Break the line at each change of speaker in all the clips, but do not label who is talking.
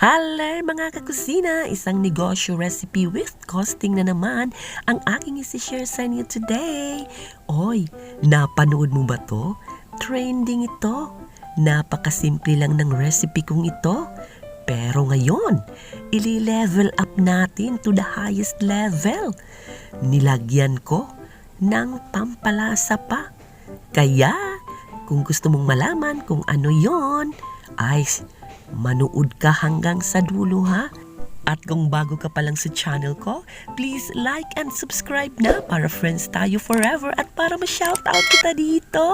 Haler mga kakusina! Isang negosyo recipe with costing na naman ang aking isi-share sa inyo today. Oy, napanood mo ba to? Trending ito. Napakasimple lang ng recipe kong ito. Pero ngayon, ili-level up natin to the highest level. Nilagyan ko ng pampalasa pa. Kaya, kung gusto mong malaman kung ano yon, ay manood ka hanggang sa dulo ha. At kung bago ka pa lang sa channel ko, please like and subscribe na para friends tayo forever at para ma-shoutout kita dito.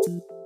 Thank you.